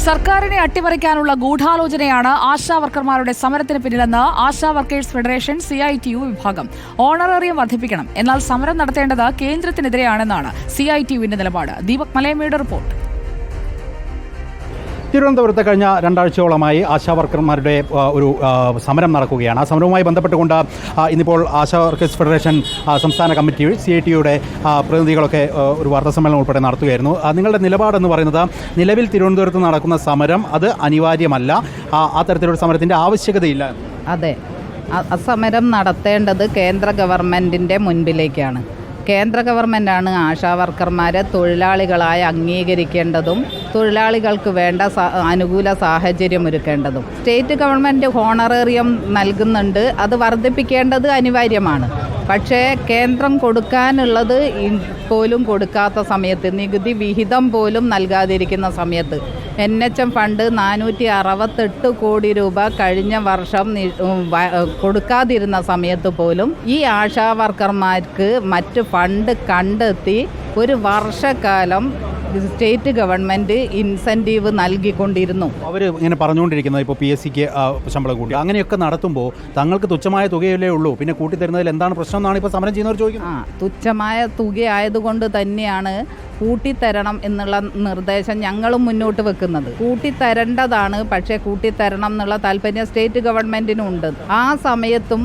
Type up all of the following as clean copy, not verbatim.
സർക്കാരിനെ അട്ടിമറിക്കാനുള്ള ഗൂഢാലോചനയാണ് ആശാ വർക്കർമാരുടെ സമരത്തിന് പിന്നിലെന്ന് ആശാ വർക്കേഴ്സ് ഫെഡറേഷൻ CITU വിഭാഗം. ഓണറേറിയം വർദ്ധിപ്പിക്കണം, എന്നാൽ സമരം നടത്തേണ്ടത് കേന്ദ്രത്തിനെതിരെയാണെന്നാണ് CITUവിന്റെ നിലപാട്. ദീപക് മലയമ്മയുടെ റിപ്പോർട്ട്. തിരുവനന്തപുരത്ത് കഴിഞ്ഞ 2 ആഴ്ചയോളമായി ആശാ വർക്കർമാരുടെ ഒരു സമരം നടക്കുകയാണ്. ആ സമരവുമായി ബന്ധപ്പെട്ടുകൊണ്ട് ഇന്നിപ്പോൾ ആശാ വർക്കേഴ്സ് ഫെഡറേഷൻ സംസ്ഥാന കമ്മിറ്റി CITUയുടെ പ്രതിനിധികളൊക്കെ ഒരു വാർത്താസമ്മേളനം ഉൾപ്പെടെ നടത്തുകയായിരുന്നു. നിങ്ങളുടെ നിലപാടെന്ന് പറയുന്നത് നിലവിൽ തിരുവനന്തപുരത്ത് നടക്കുന്ന സമരം അത് അനിവാര്യമല്ല, ആ തരത്തിലൊരു സമരത്തിൻ്റെ ആവശ്യകതയില്ല. അതെ, സമരം നടത്തേണ്ടത് കേന്ദ്ര ഗവൺമെൻറ്റിൻ്റെ മുൻപിലേക്കാണ്. കേന്ദ്ര ഗവൺമെൻറ്റാണ് ആശാ വർക്കർമാരെ തൊഴിലാളികളായി അംഗീകരിക്കേണ്ടതും തൊഴിലാളികൾക്ക് വേണ്ട അനുകൂല സാഹചര്യം ഒരുക്കേണ്ടതും. സ്റ്റേറ്റ് ഗവൺമെൻറ് ഹോണറേറിയം നൽകുന്നുണ്ട്, അത് വർദ്ധിപ്പിക്കേണ്ടത് അനിവാര്യമാണ്. പക്ഷേ കേന്ദ്രം കൊടുക്കാനുള്ളത് പോലും കൊടുക്കാത്ത സമയത്ത്, നികുതി വിഹിതം പോലും നൽകാതിരിക്കുന്ന സമയത്ത്, NHM ഫണ്ട് 468 കോടി രൂപ കഴിഞ്ഞ വർഷം കൊടുക്കാതിരുന്ന സമയത്ത് പോലും ഈ ആശാ വർക്കർമാർക്ക് മറ്റ് ഫണ്ട് കണ്ടെത്തി ഒരു വർഷക്കാലം സ്റ്റേറ്റ് ഗവൺമെൻറ് ഇൻസെൻറ്റീവ് നൽകിക്കൊണ്ടിരുന്നു. അവർ ഇങ്ങനെ പറഞ്ഞുകൊണ്ടിരിക്കുന്നത് ഇപ്പോൾ PSCക്ക് ശമ്പളം കൂട്ടി അങ്ങനെയൊക്കെ നടത്തുമ്പോൾ തങ്ങൾക്ക് തുച്ഛമായ തുകയല്ലേ ഉള്ളൂ, പിന്നെ കൂട്ടിത്തരുന്നതിൽ എന്താണ് പ്രശ്നം എന്നാണ് ഇപ്പോൾ സമരം ചെയ്യുന്നവർ ചോദിക്കുന്നത്. തുച്ഛമായ തുകയായതുകൊണ്ട് തന്നെയാണ് കൂട്ടിത്തരണം എന്നുള്ള നിർദ്ദേശം ഞങ്ങളും മുന്നോട്ട് വെക്കുന്നത്. കൂട്ടിത്തരേണ്ടതാണ്, പക്ഷേ കൂട്ടിത്തരണം എന്നുള്ള താല്പര്യം സ്റ്റേറ്റ് ഗവൺമെൻറ്റിനുണ്ട്. ആ സമയത്തും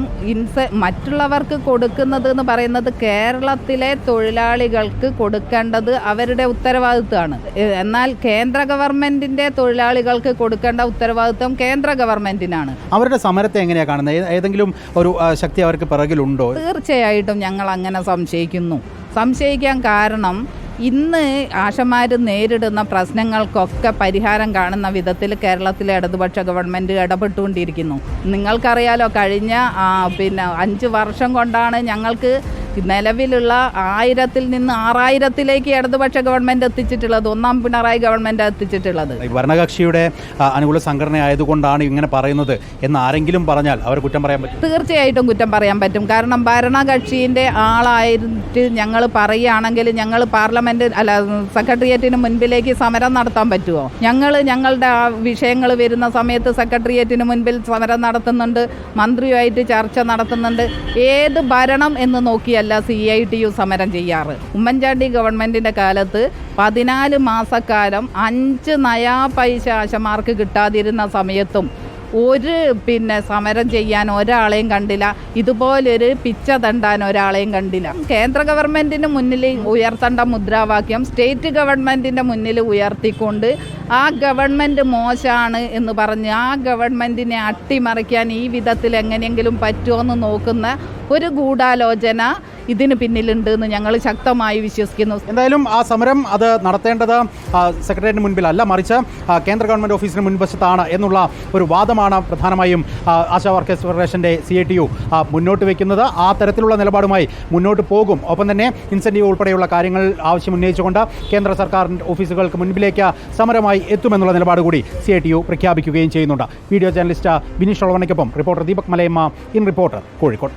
മറ്റുള്ളവർക്ക് കൊടുക്കുന്നത് എന്ന് പറയുന്നത് കേരളത്തിലെ തൊഴിലാളികൾക്ക് കൊടുക്കേണ്ടത് അവരുടെ ഉത്തരവാദിത്വമാണ്. എന്നാൽ കേന്ദ്ര ഗവൺമെൻറ്റിൻ്റെ തൊഴിലാളികൾക്ക് കൊടുക്കേണ്ട ഉത്തരവാദിത്വം കേന്ദ്ര ഗവൺമെൻറ്റിനാണ്. അവരുടെ സമരത്തെ എങ്ങനെയാണ് കാണുന്നത്? ഏതെങ്കിലും ഒരു ശക്തി അവർക്ക് പിറകിലുണ്ടോ? തീർച്ചയായിട്ടും ഞങ്ങൾ അങ്ങനെ സംശയിക്കാൻ കാരണം ഇന്ന് ആശമാർ നേരിടുന്ന പ്രശ്നങ്ങൾക്കൊക്കെ പരിഹാരം കാണുന്ന വിധത്തിൽ കേരളത്തിലെ ഇടതുപക്ഷ ഗവൺമെൻറ് ഇടപെട്ടുകൊണ്ടിരിക്കുന്നു. നിങ്ങൾക്കറിയാലോ, കഴിഞ്ഞ 5 വർഷം കൊണ്ടാണ് ഞങ്ങൾക്ക് നിലവിലുള്ള 1000-ൽ നിന്ന് 6000-ലേക്ക് ഇടതുപക്ഷ ഗവൺമെൻറ് എത്തിച്ചിട്ടുള്ളത്, ഒന്നാം പിണറായി ഗവൺമെൻറ് എത്തിച്ചിട്ടുള്ളത്. ഭരണകക്ഷിയുടെ അനുകൂല സംഘടന ആയതുകൊണ്ടാണ് ഇങ്ങനെ പറയുന്നത് എന്ന് ആരെങ്കിലും പറഞ്ഞാൽ അവർ കുറ്റം പറയാൻ പറ്റും? തീർച്ചയായിട്ടും കുറ്റം പറയാൻ പറ്റും. കാരണം ഭരണകക്ഷിൻ്റെ ആളായിട്ട് ഞങ്ങൾ പറയുകയാണെങ്കിൽ ഞങ്ങൾ സെക്രട്ടേറിയറ്റിന് മുൻപിലേക്ക് സമരം നടത്താൻ പറ്റുമോ? ഞങ്ങളുടെ വിഷയങ്ങൾ വരുന്ന സമയത്ത് സെക്രട്ടേറിയറ്റിന് മുൻപിൽ സമരം നടത്തുന്നുണ്ട്, മന്ത്രിയുമായിട്ട് ചർച്ച നടത്തുന്നുണ്ട്. ഏത് ഭരണം എന്ന് നോക്കിയല്ല CITU സമരം ചെയ്യാറ്. ഉമ്മൻചാണ്ടി ഗവൺമെൻറ്റിൻ്റെ കാലത്ത് 14 മാസക്കാലം 5 നയാ പൈസ ആശമാർക്ക് കിട്ടാതിരുന്ന സമയത്തും സമരം ചെയ്യാൻ ഒരാളെയും കണ്ടില്ല, ഇതുപോലൊരു പിച്ച തണ്ടാൻ ഒരാളെയും കണ്ടില്ല. കേന്ദ്ര ഗവൺമെൻറ്റിന് മുന്നിൽ ഉയർത്തേണ്ട മുദ്രാവാക്യം സ്റ്റേറ്റ് ഗവൺമെൻറ്റിൻ്റെ മുന്നിൽ ഉയർത്തിക്കൊണ്ട് ആ ഗവൺമെൻറ് മോശമാണ് എന്ന് പറഞ്ഞ് ആ ഗവൺമെൻറ്റിനെ അട്ടിമറിക്കാൻ ഈ വിധത്തിൽ എങ്ങനെയെങ്കിലും പറ്റുമോ എന്ന് നോക്കുന്ന ഒരു ഗൂഢാലോചന ഇതിന് പിന്നിലുണ്ട് എന്ന് ഞങ്ങൾ ശക്തമായി വിശ്വസിക്കുന്നു. എന്തായാലും ആ സമരം അത് നടത്തേണ്ടത് സെക്രട്ടേറിയറ്റിന് മുൻപിലല്ല, മറിച്ച് കേന്ദ്ര ഗവൺമെൻറ് ഓഫീസിന് മുൻവശത്താണ് എന്നുള്ള ഒരു വാദമാണ് പ്രധാനമായും ആശാ വർക്കേഴ്സ് ഫെഡറേഷൻ്റെ CITU മുന്നോട്ട് വയ്ക്കുന്നത്. ആ തരത്തിലുള്ള നിലപാടുമായി മുന്നോട്ട് പോകും. ഒപ്പം തന്നെ ഇൻസെൻറ്റീവ് ഉൾപ്പെടെയുള്ള കാര്യങ്ങൾ ആവശ്യമുന്നയിച്ചുകൊണ്ട് കേന്ദ്ര സർക്കാർ ഓഫീസുകൾക്ക് മുൻപിലേക്ക് സമരമായി എത്തുമെന്നുള്ള നിലപാട് കൂടി CITU പ്രഖ്യാപിക്കുകയും ചെയ്യുന്നുണ്ട്. വീഡിയോ ജേർണലിസ്റ്റ് ബിനീഷ് ഒളവണയ്ക്കൊപ്പം reporter Deepak Malayamma, in reporter, Kozhikode.